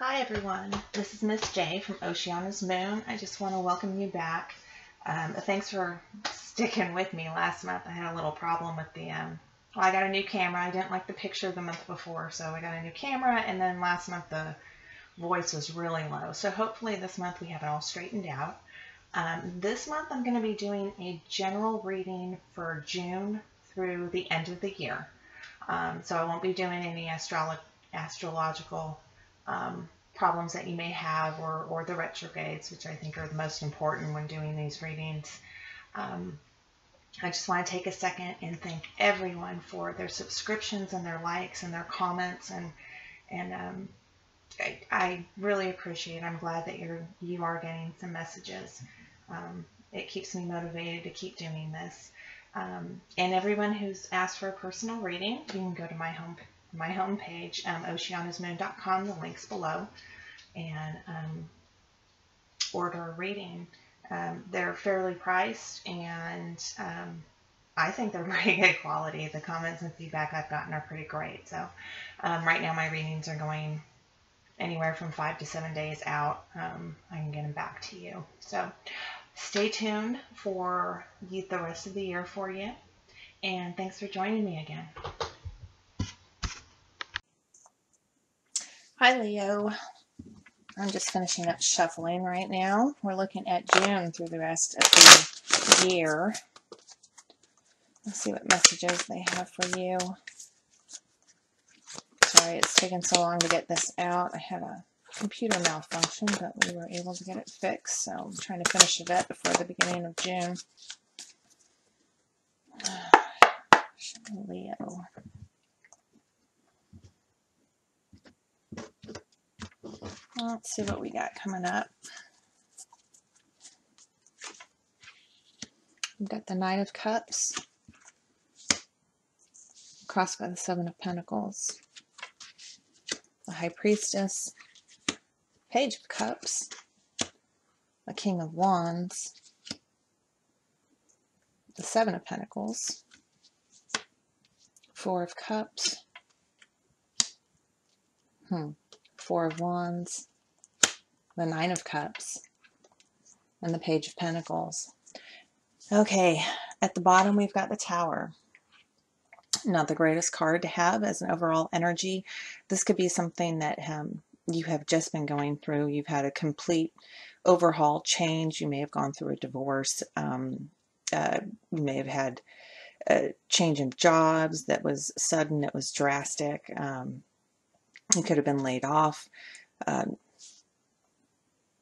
Hi everyone, this is Miss J from Oceana's Moon. I just want to welcome you back. Thanks for sticking with me. Last month I had a little problem with well, I got a new camera. I didn't like the picture the month before, so I got a new camera, and then last month the voice was really low. So hopefully this month we have it all straightened out. This month I'm going to be doing a general reading for June through the end of the year. So I won't be doing any astrological problems that you may have, or the retrogrades, which I think are the most important when doing these readings. I just want to take a second and thank everyone for their subscriptions and their likes and their comments, and I really appreciate it. I'm glad that you are getting some messages. It keeps me motivated to keep doing this. And everyone who's asked for a personal reading, you can go to my homepage, oceanasmoon.com, the link's below, and order a reading. They're fairly priced, and I think they're pretty good quality. The comments and feedback I've gotten are pretty great. So right now my readings are going anywhere from 5 to 7 days out. I can get them back to you. So stay tuned for the rest of the year for you, and thanks for joining me again. Hi Leo. I'm just finishing up shuffling right now. We're looking at June through the rest of the year. Let's see what messages they have for you. Sorry it's taken so long to get this out. I had a computer malfunction, but we were able to get it fixed, so I'm trying to finish it up before the beginning of June. Leo. Let's see what we got coming up. We've got the Knight of Cups, crossed by the Seven of Pentacles, the High Priestess, Page of Cups, the King of Wands, the Seven of Pentacles, Four of Cups, Four of Wands, the Nine of Cups, and the Page of Pentacles. Okay, at the bottom we've got the Tower. Not the greatest card to have as an overall energy. This could be something that you have just been going through. You've had a complete overhaul, change. You may have gone through a divorce. You may have had a change of jobs that was sudden, it was drastic. You could have been laid off.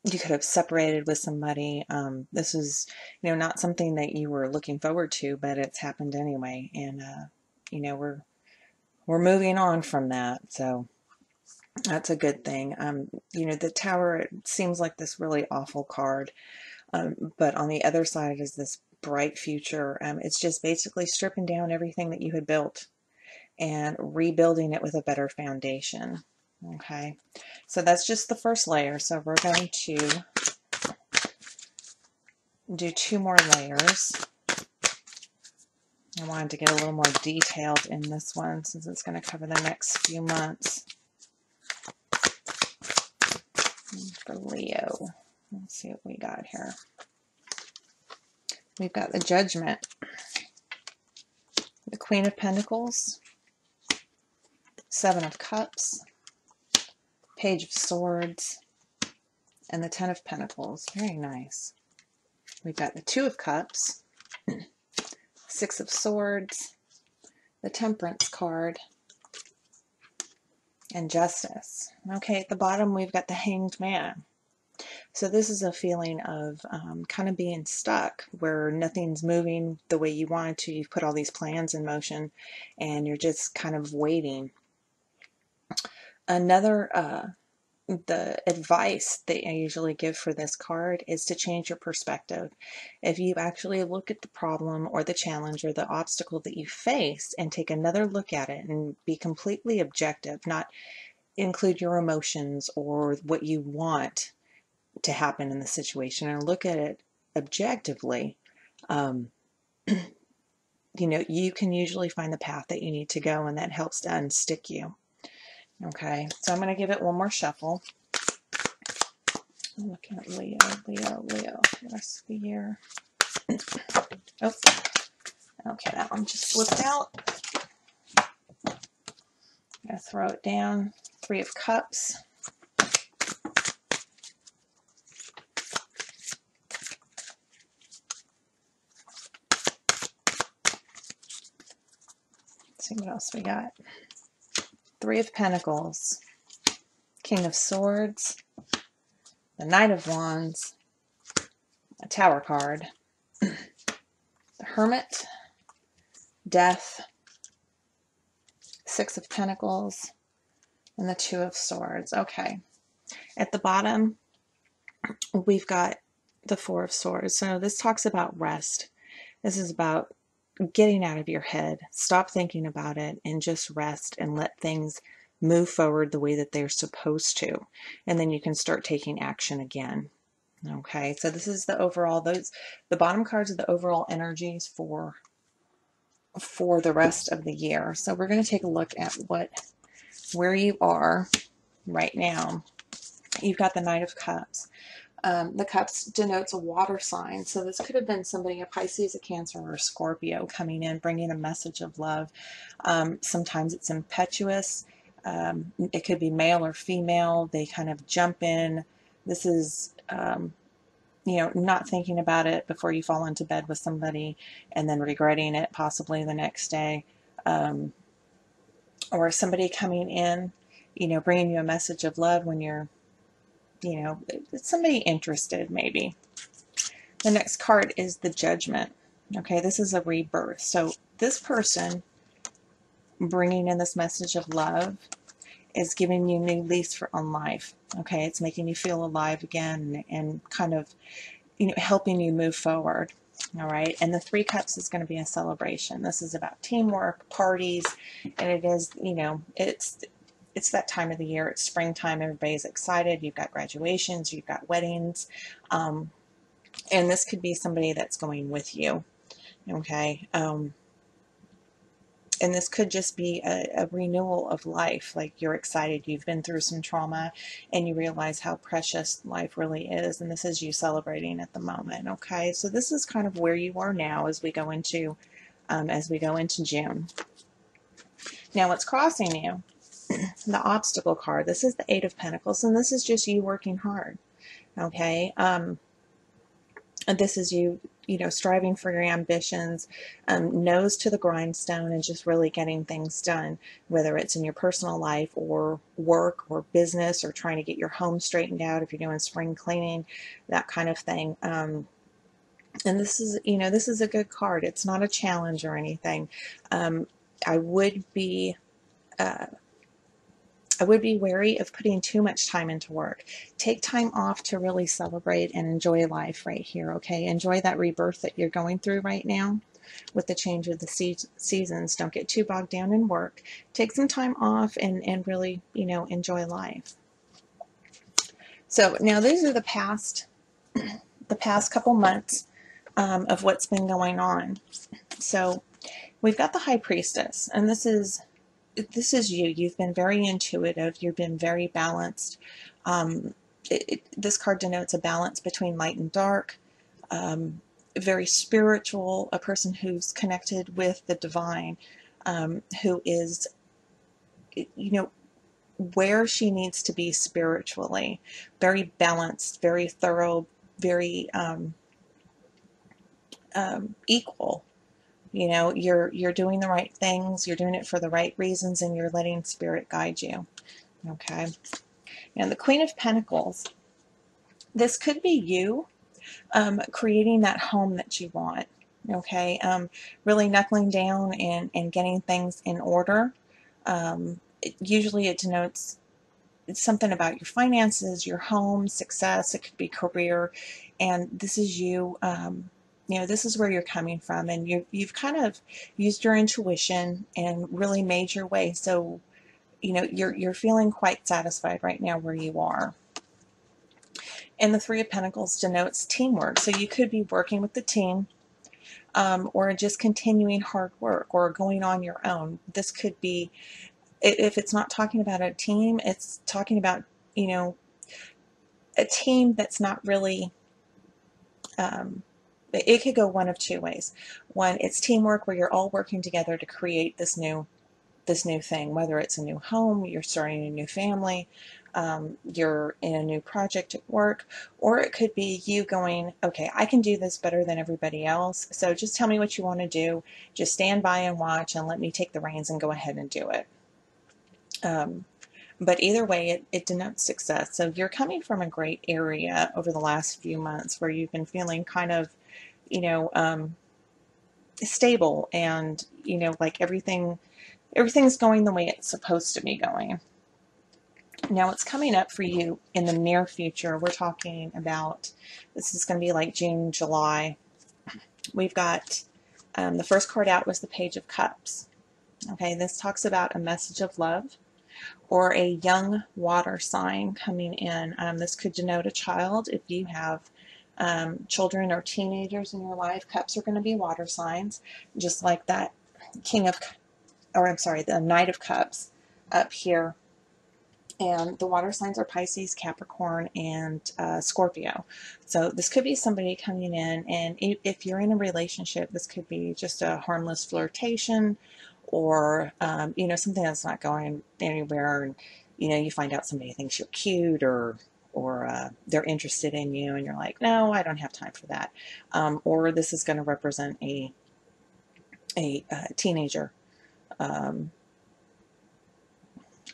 You could have separated with somebody. This is, not something that you were looking forward to, but it's happened anyway. And, we're moving on from that. So that's a good thing. The Tower, it seems like this really awful card. But on the other side is this bright future. It's just basically stripping down everything that you had built and rebuilding it with a better foundation. Okay, so that's just the first layer. So we're going to do 2 more layers. I wanted to get a little more detailed in this one since it's going to cover the next few months. For Leo, let's see what we got here. We've got the Judgment, the Queen of Pentacles, Seven of Cups, Page of Swords, and the Ten of Pentacles. Very nice. We've got the Two of Cups, Six of Swords, the Temperance card, and Justice. Okay, at the bottom we've got the Hanged Man. So this is a feeling of kind of being stuck, where nothing's moving the way you wanted to. You've put all these plans in motion, and you're just kind of waiting. The advice that I usually give for this card is to change your perspective. If you actually look at the problem or the challenge or the obstacle that you face and take another look at it and be completely objective, not include your emotions or what you want to happen in the situation, and look at it objectively, you can usually find the path that you need to go, and that helps to unstick you. Okay, so I'm going to give it one more shuffle. looking at Leo, the rest of the year. Oh, okay, that one just slipped out. I'm going to throw it down. Three of Cups. Let's see what else we got. Three of Pentacles. King of Swords. The Knight of Wands. A Tower card. The Hermit. Death. Six of Pentacles. And the Two of Swords. Okay. At the bottom, we've got the Four of Swords. So this talks about rest. This is about getting out of your head. Stop thinking about it and just rest and let things move forward the way that they're supposed to. And then you can start taking action again. Okay, so this is the overall, the bottom cards are the overall energies for the rest of the year. So we're going to take a look at where you are right now. You've got the Knight of Cups. The Cups denotes a water sign. So this could have been somebody, a Pisces, a Cancer, or a Scorpio coming in, bringing a message of love. Sometimes it's impetuous. It could be male or female. They kind of jump in. This is, not thinking about it before you fall into bed with somebody and then regretting it possibly the next day. Or somebody coming in, bringing you a message of love when you're, it's somebody interested maybe. The next card is the Judgment. Okay, this is a rebirth. So this person bringing in this message of love is giving you new lease on life. Okay, it's making you feel alive again and kind of, helping you move forward. All right, and the Three Cups is going to be a celebration. This is about teamwork, parties, and it is, it's that time of the year. It's springtime. Everybody's excited. You've got graduations. You've got weddings. And this could be somebody that's going with you. Okay. And this could just be a renewal of life. Like you're excited. You've been through some trauma and you realize how precious life really is. And this is you celebrating at the moment. Okay. So this is kind of where you are now as we go into June. Now what's crossing you? The Obstacle card. This is the Eight of Pentacles, and this is just you working hard. Okay. And this is you, striving for your ambitions, nose to the grindstone, and just really getting things done, whether it's in your personal life or work or business or trying to get your home straightened out if you're doing spring cleaning, that kind of thing. And this is, this is a good card. It's not a challenge or anything. I would be wary of putting too much time into work. Take time off to really celebrate and enjoy life right here, okay? Enjoy that rebirth that you're going through right now with the change of the seasons. Don't get too bogged down in work. Take some time off and really, enjoy life. So now these are the past couple months of what's been going on. So we've got the High Priestess, and this is you. You've been very intuitive. You've been very balanced. This card denotes a balance between light and dark, very spiritual, a person who's connected with the divine, who is, where she needs to be spiritually, very balanced, very thorough, very equal. You're doing the right things, you're doing it for the right reasons, and you're letting Spirit guide you. Okay. And the Queen of Pentacles, this could be you creating that home that you want. Okay. Really knuckling down and getting things in order. Usually it denotes something about your finances, your home, success. It could be career. And this is you, this is where you're coming from, and you've kind of used your intuition and really made your way. So, you're feeling quite satisfied right now where you are. And the Three of Pentacles denotes teamwork. So you could be working with the team, or just continuing hard work, or going on your own. This could be, if it's not talking about a team, it's talking about, a team that's not really, it could go one of two ways. One, it's teamwork where you're all working together to create this new thing, whether it's a new home, you're starting a new family, you're in a new project at work, or it could be you going, okay, I can do this better than everybody else, so just tell me what you want to do, just stand by and watch and let me take the reins and go ahead and do it. But either way, it denotes success. So you're coming from a great area over the last few months where you've been feeling kind of, you know, stable, and, you know, like everything's going the way it's supposed to be going. Now it's coming up for you in the near future. We're talking about, this is going to be like June, July. We've got the first card out was the Page of Cups. Okay, this talks about a message of love or a young water sign coming in. This could denote a child. If you have children or teenagers in your life, cups are going to be water signs, just like that the Knight of Cups up here. And the water signs are Pisces, Capricorn, and Scorpio. So this could be somebody coming in, and if you're in a relationship, this could be just a harmless flirtation, or you know, something that's not going anywhere, and you know, you find out somebody thinks you're cute, or they're interested in you, and you're like, no, I don't have time for that. Or this is going to represent a teenager.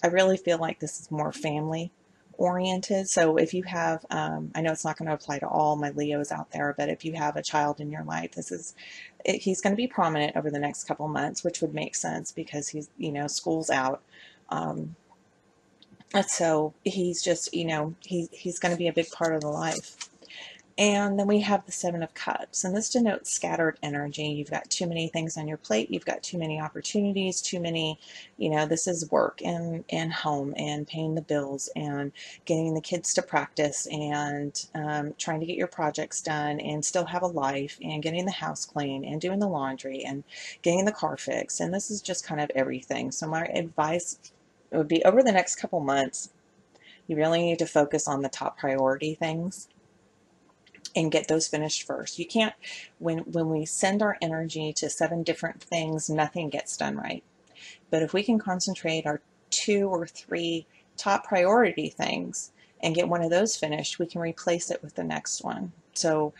I really feel like this is more family oriented. So if you have, I know it's not going to apply to all my Leos out there, but if you have a child in your life, he's going to be prominent over the next couple months, which would make sense because he's, you know, school's out. So he's just, you know, he's going to be a big part of the life. And then we have the Seven of Cups, and this denotes scattered energy. You've got too many things on your plate. You've got too many opportunities, too many, you know, this is work and home and paying the bills and getting the kids to practice and trying to get your projects done and still have a life and getting the house clean and doing the laundry and getting the car fixed. And this is just kind of everything. So my advice would be, over the next couple months, you really need to focus on the top priority things and get those finished first. You can't, when we send our energy to 7 different things, nothing gets done right. But if we can concentrate our 2 or 3 top priority things and get one of those finished, we can replace it with the next one. So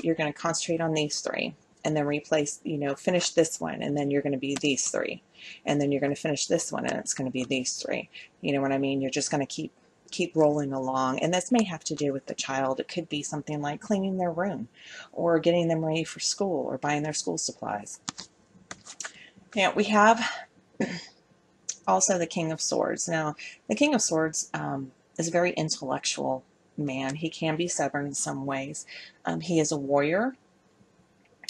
you're going to concentrate on these 3 and then replace, you know, finish this one, and then you're going to be these 3. And then you're going to finish this one, and it's going to be these 3. You know what I mean? You're just going to keep rolling along. And this may have to do with the child. It could be something like cleaning their room or getting them ready for school or buying their school supplies. Now we have also the King of Swords. Now the King of Swords is a very intellectual man. He can be stubborn in some ways. He is a warrior,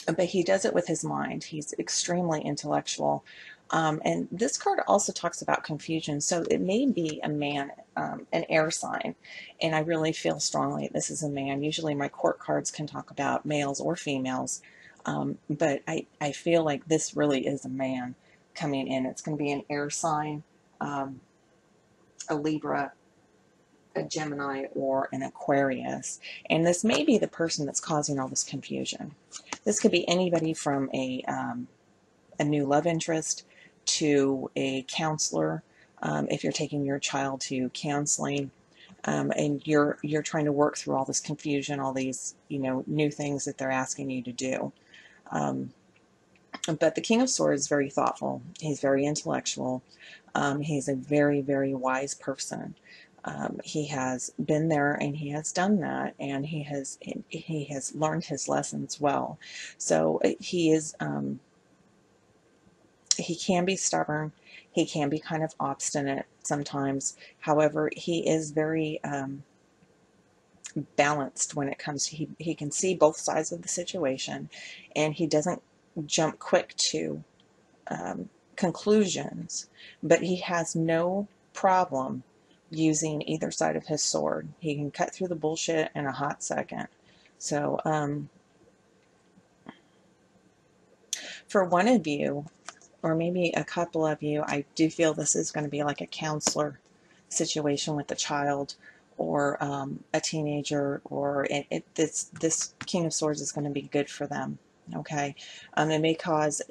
but he does it with his mind. He's extremely intellectual. And this card also talks about confusion. So it may be a man, an air sign. And I really feel strongly this is a man. Usually my court cards can talk about males or females. But I feel like this really is a man coming in. It's going to be an air sign, a Libra, a Gemini, or an Aquarius. And this may be the person that's causing all this confusion. This could be anybody from a new love interest to a counselor, if you're taking your child to counseling, and you're trying to work through all this confusion, all these, you know, new things that they're asking you to do. But the King of Swords is very thoughtful. He's very intellectual. He's a very, very wise person. He has been there and he has done that, and he has learned his lessons well. So he is. He can be stubborn. He can be kind of obstinate sometimes. However, he is very balanced when it comes to, he can see both sides of the situation, and he doesn't jump quick to conclusions, but he has no problem using either side of his sword. He can cut through the bullshit in a hot second. So for one of you, or maybe a couple of you, I do feel this is going to be like a counselor situation with the child, or a teenager, or this King of Swords is going to be good for them. Okay, it may cause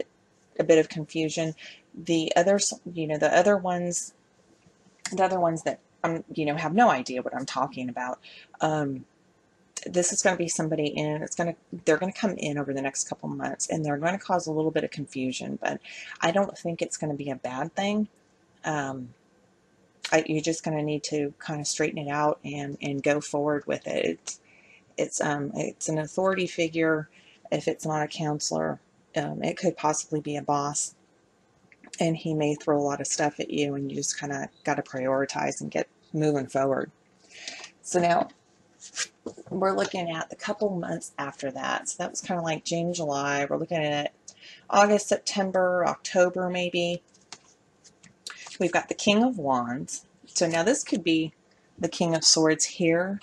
a bit of confusion. The others, the other ones that have no idea what I'm talking about. This is going to be somebody in. They're going to come in over the next couple months, and they're going to cause a little bit of confusion. But I don't think it's going to be a bad thing. You're just going to need to kind of straighten it out and go forward with it. It's an authority figure. If it's not a counselor, it could possibly be a boss, and he may throw a lot of stuff at you, and you just kind of got to prioritize and get moving forward. So now we're looking at the couple months after that. So that was kind of like June, July. We're looking at August, September, October maybe. We've got the King of Wands. So now this could be the King of Swords here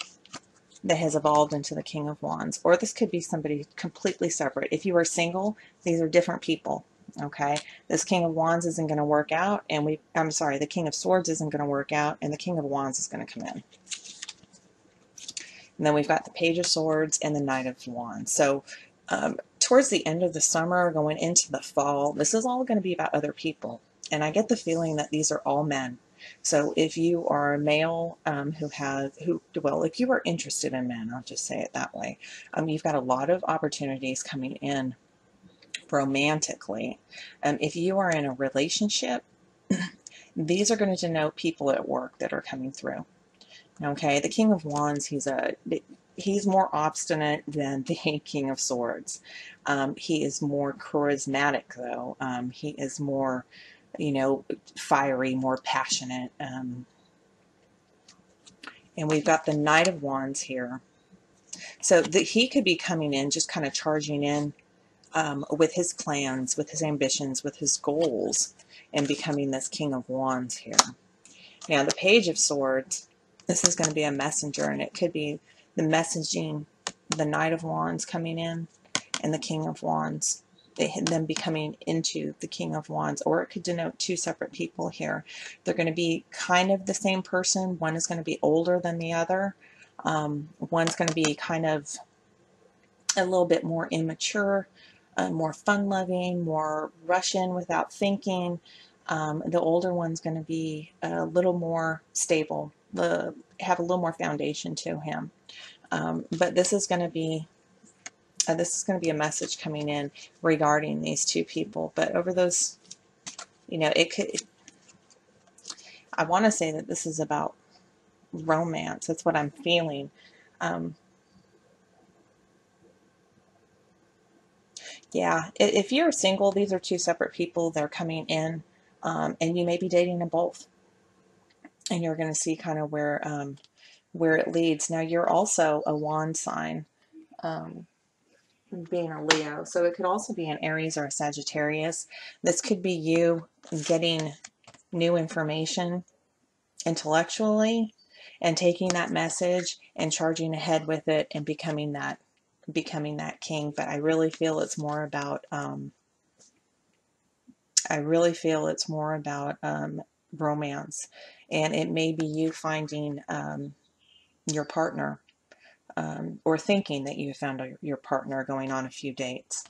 that has evolved into the King of Wands, or this could be somebody completely separate. If you are single, these are different people. Okay, this King of Wands isn't going to work out, and the King of Swords isn't going to work out, and the King of Wands is going to come in. And then we've got the Page of Swords and the Knight of Wands. So towards the end of the summer, going into the fall, this is all going to be about other people. And I get the feeling that these are all men. So if you are a male if you are interested in men, I'll just say it that way, you've got a lot of opportunities coming in romantically. If you are in a relationship, these are going to denote people at work that are coming through. Okay, the King of Wands, he's more obstinate than the King of Swords. He is more charismatic, though. He is more, fiery, more passionate. And we've got the Knight of Wands here. So he could be coming in, just kind of charging in with his plans, with his ambitions, with his goals, and becoming this King of Wands here. Now, the Page of Swords, this is going to be a messenger, and it could be the messaging, the Knight of Wands coming in, and the King of Wands, them becoming into the King of Wands, or it could denote two separate people here. They're going to be kind of the same person. One is going to be older than the other. One's going to be kind of a little bit more immature, more fun-loving, more rush in without thinking. The older one's going to be a little more stable, have a little more foundation to him. But this is going to be a message coming in regarding these two people. But over those, I want to say that this is about romance. That's what I'm feeling. Yeah, if you're single, these are two separate people. They're coming in, and you may be dating them both. And you're going to see kind of where it leads. Now, you're also a wand sign, being a Leo. So it could also be an Aries or a Sagittarius. This could be you getting new information intellectually and taking that message and charging ahead with it and becoming that king. But I really feel it's more about romance, and it may be you finding your partner, or thinking that you found your partner, going on a few dates.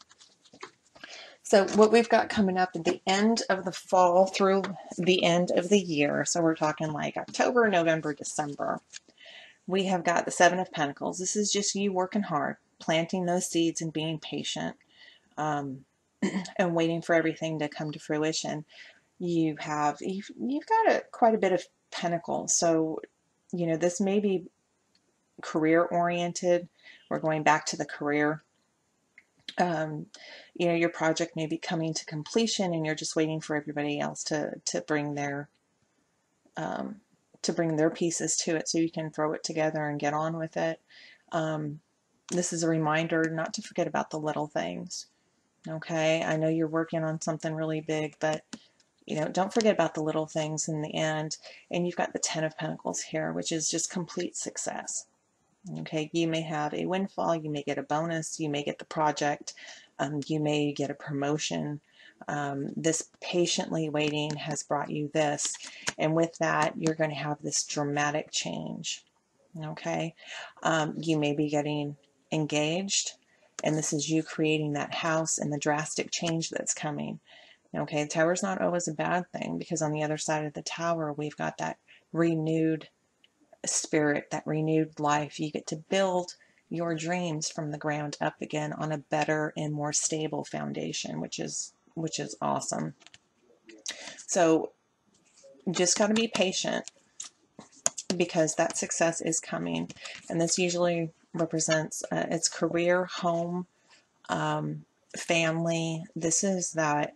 So what we've got coming up at the end of the fall through the end of the year, so we're talking like October, November, December, we have got the Seven of Pentacles. This is just you working hard, planting those seeds and being patient, and waiting for everything to come to fruition. You've got quite a bit of Pentacles, so this may be career oriented. We're going back to the career. Your project may be coming to completion, and you're just waiting for everybody else to bring their pieces to it, so you can throw it together and get on with it. This is a reminder not to forget about the little things. Okay, I know you're working on something really big, but don't forget about the little things in the end. And you've got the Ten of Pentacles here, which is just complete success. Okay, you may have a windfall, you may get a bonus, you may get the project, you may get a promotion. This patiently waiting has brought you this, and with that, you're going to have this dramatic change. Okay. You may be getting engaged, and this is you creating that house and the drastic change that's coming. Okay, the tower's not always a bad thing, because on the other side of the tower, we've got that renewed spirit, that renewed life. You get to build your dreams from the ground up again on a better and more stable foundation, which is awesome. So just got to be patient, because that success is coming, and this usually represents its career, home, family. This is that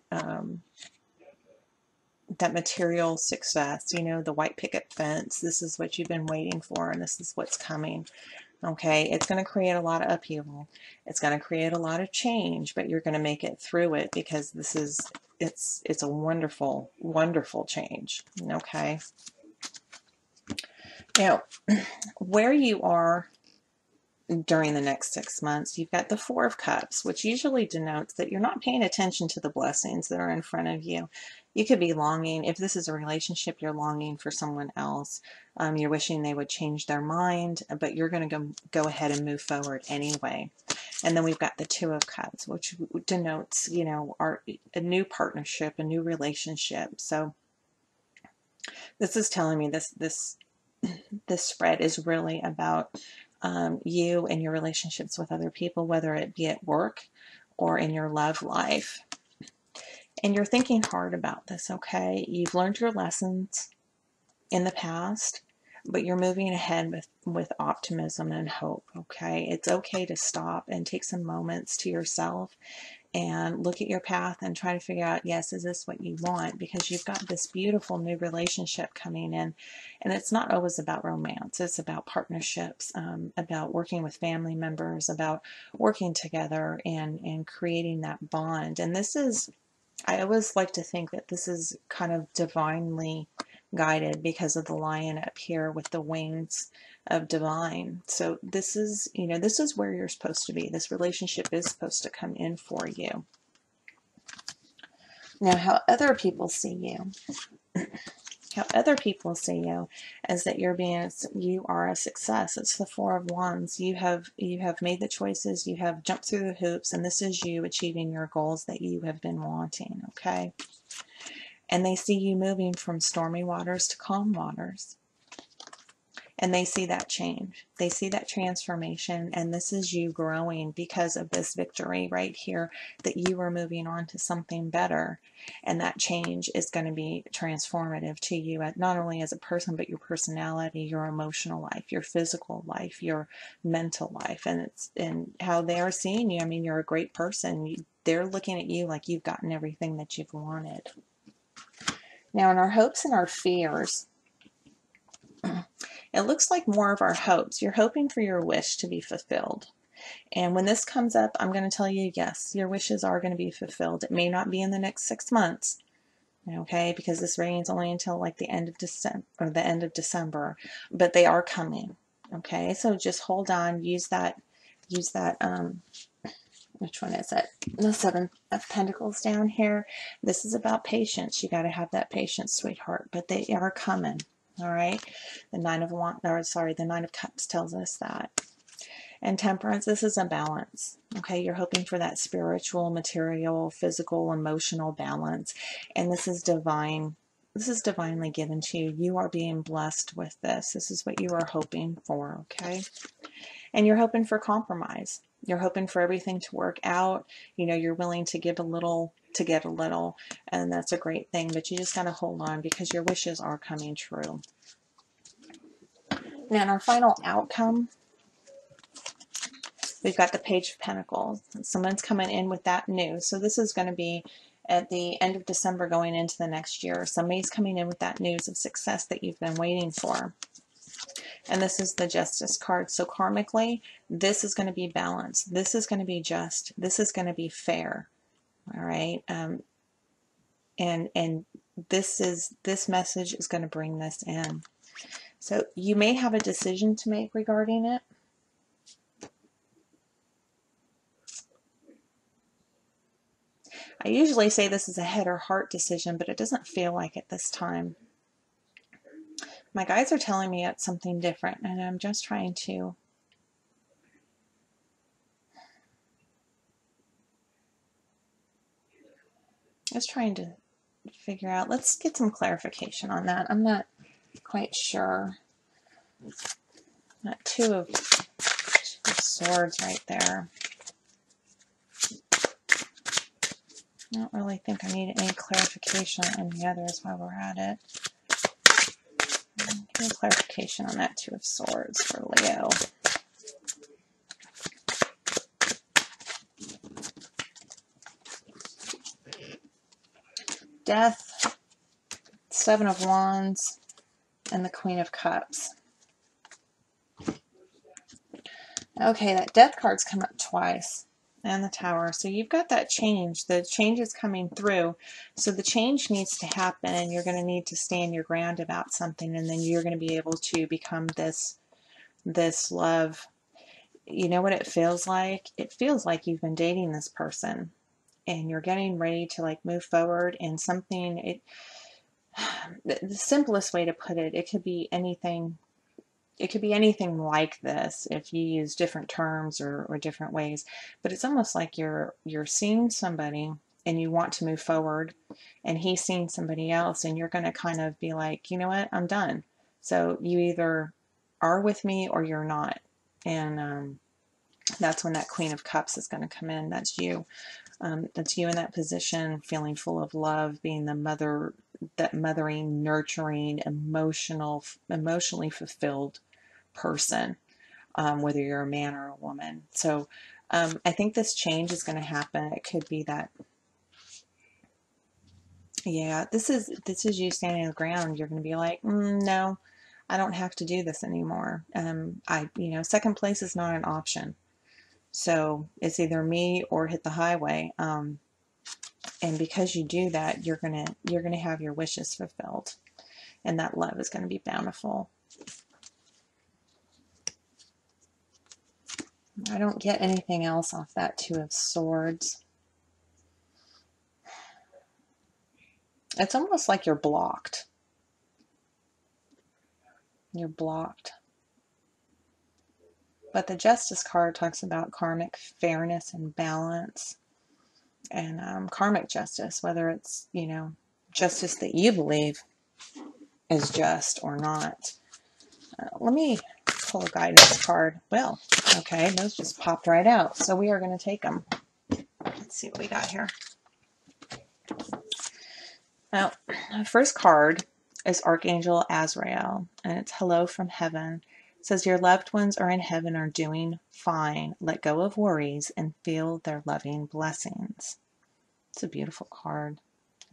material success, the white picket fence. This is what you've been waiting for, and this is what's coming. Okay, it's going to create a lot of upheaval. It's going to create a lot of change, but you're going to make it through it, because it's a wonderful, wonderful change. Okay. Now, where you are during the next 6 months, you've got the Four of Cups, which usually denotes that you're not paying attention to the blessings that are in front of you. You could be longing, if this is a relationship, you're longing for someone else. You're wishing they would change their mind, but you're going to go ahead and move forward anyway. And then we've got the Two of Cups, which denotes, a new partnership, a new relationship. So this is telling me this spread is really about you and your relationships with other people, whether it be at work or in your love life. And you're thinking hard about this, okay? You've learned your lessons in the past, but you're moving ahead with optimism and hope, okay? It's okay to stop and take some moments to yourself and look at your path and try to figure out, yes, is this what you want? Because you've got this beautiful new relationship coming in, and it's not always about romance. It's about partnerships, about working with family members, about working together and creating that bond. And I always like to think that this is kind of divinely guided, because of the lion up here with the wings of divine. So this is where you're supposed to be. This relationship is supposed to come in for you. Now, how other people see you is that you are a success. It's the Four of Wands. You have made the choices, you have jumped through the hoops, and this is you achieving your goals that you have been wanting, okay? And they see you moving from stormy waters to calm waters. And they see that change. They see that transformation. And this is you growing because of this victory right here, that you are moving on to something better. And that change is going to be transformative to you, not only as a person, but your personality, your emotional life, your physical life, your mental life. And how they are seeing you. I mean, you're a great person. They're looking at you like you've gotten everything that you've wanted. Now, in our hopes and our fears, it looks like more of our hopes. You're hoping for your wish to be fulfilled. And when this comes up, I'm going to tell you, yes, your wishes are going to be fulfilled. It may not be in the next 6 months, okay, because this reigns only until like the end of December, but they are coming, okay? So just hold on, use that, which one is it? The Seven of Pentacles down here. This is about patience. You got to have that patience, sweetheart, but they are coming. All right. The Nine of Cups tells us that. And Temperance, this is a balance. Okay. You're hoping for that spiritual, material, physical, emotional balance. And this is divine. This is divinely given to you. You are being blessed with this. This is what you are hoping for. Okay. And you're hoping for compromise. You're hoping for everything to work out. You're willing to give a little to get a little, and that's a great thing, but you just got to hold on, because your wishes are coming true. Now, in our final outcome, we've got the Page of Pentacles. Someone's coming in with that news. So this is going to be at the end of December going into the next year. Somebody's coming in with that news of success that you've been waiting for. And this is the Justice card. So karmically, this is going to be balanced. This is going to be just. This is going to be fair. All right. And this message is going to bring this in. So you may have a decision to make regarding it. I usually say this is a head or heart decision, but it doesn't feel like it this time. My guides are telling me it's something different, and I'm just trying to figure out. Let's get some clarification on that. I'm not quite sure. That two of swords right there. I don't really think I need any clarification on the others while we're at it. Give me clarification on that two of swords for Leo. Death, Seven of Wands, and the Queen of Cups. Okay, that Death card's come up twice. And the Tower. So you've got that change. The change is coming through. So the change needs to happen, and you're going to need to stand your ground about something, and then you're going to be able to become this love. You know what it feels like? It feels like you've been dating this person, and you're getting ready to like move forward in something. The simplest way to put it, it could be anything. It could be anything like this if you use different terms or different ways, but it's almost like you're seeing somebody and you want to move forward, and he's seeing somebody else, and you're going to kind of be like, you know what, I'm done. So you either are with me or you're not, and that's when that Queen of Cups is going to come in. That's you. That's you in that position, feeling full of love, being the mother, that mothering, nurturing, emotionally fulfilled person, whether you're a man or a woman. So I think this change is going to happen. It could be that, yeah, this is you standing on the ground. You're going to be like, no, I don't have to do this anymore. Second place is not an option. So it's either me or hit the highway. And because you do that, you're gonna have your wishes fulfilled, and that love is going to be bountiful. I don't get anything else off that Two of Swords. It's almost like you're blocked. You're blocked. But the Justice card talks about karmic fairness and balance, and karmic justice, whether it's, justice that you believe is just or not. Let me pull a guidance card. Well, okay, those just popped right out. So we are going to take them. Let's see what we got here. Now, the first card is Archangel Azrael, and it's Hello from Heaven. It says, your loved ones are in heaven, are doing fine. Let go of worries and feel their loving blessings. It's a beautiful card.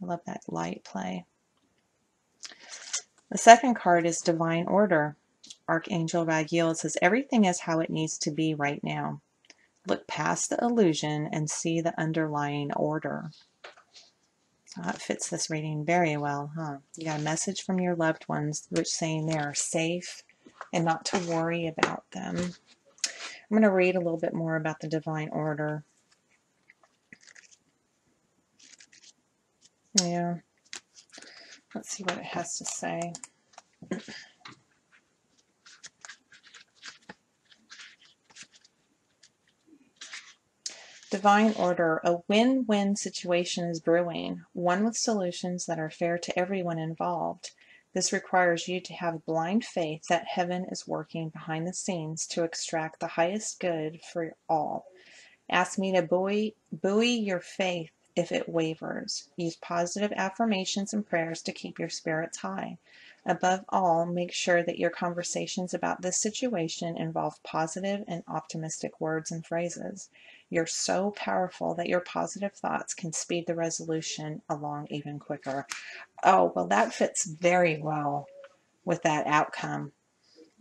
I love that light play. The second card is Divine Order. Archangel Raguel says, everything is how it needs to be right now. Look past the illusion and see the underlying order. So that fits this reading very well, huh? You got a message from your loved ones which saying they are safe and not to worry about them. I'm going to read a little bit more about the Divine Order. Yeah. Let's see what it has to say. Divine Order, a win-win situation is brewing, one with solutions that are fair to everyone involved. This requires you to have blind faith that heaven is working behind the scenes to extract the highest good for all. Ask me to buoy your faith if it wavers. Use positive affirmations and prayers to keep your spirits high. Above all, make sure that your conversations about this situation involve positive and optimistic words and phrases. You're so powerful that your positive thoughts can speed the resolution along even quicker. Oh, well, that fits very well with that outcome.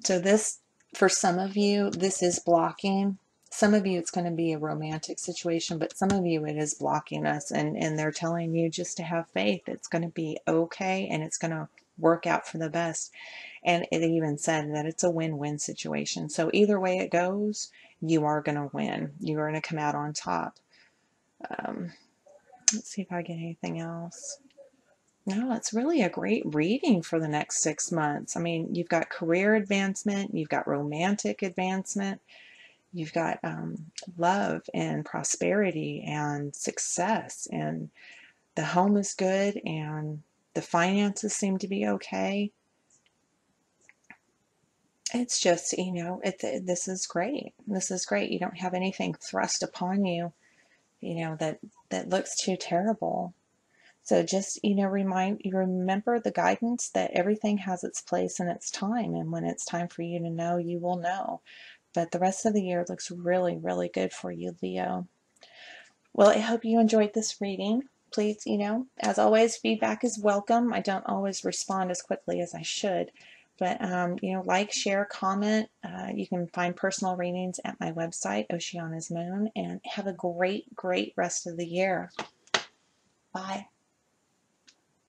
So this, for some of you, this is blocking. Some of you, it's going to be a romantic situation, but some of you, it is blocking us, and they're telling you just to have faith. It's going to be okay, and it's going to work out for the best. And it even said that it's a win-win situation. So either way it goes, you are going to win. You're going to come out on top. Let's see if I get anything else. No, it's really a great reading for the next 6 months. I mean, you've got career advancement, you've got romantic advancement, you've got love and prosperity and success, and the home is good, and the finances seem to be okay. It's just, this is great. This is great. You don't have anything thrust upon you, that looks too terrible. So just, remember the guidance that everything has its place and its time. And when it's time for you to know, you will know. But the rest of the year looks really, really good for you, Leo. Well, I hope you enjoyed this reading. Please, as always, feedback is welcome. I don't always respond as quickly as I should. But, like, share, comment. You can find personal readings at my website, Oceana's Moon. And have a great, great rest of the year. Bye.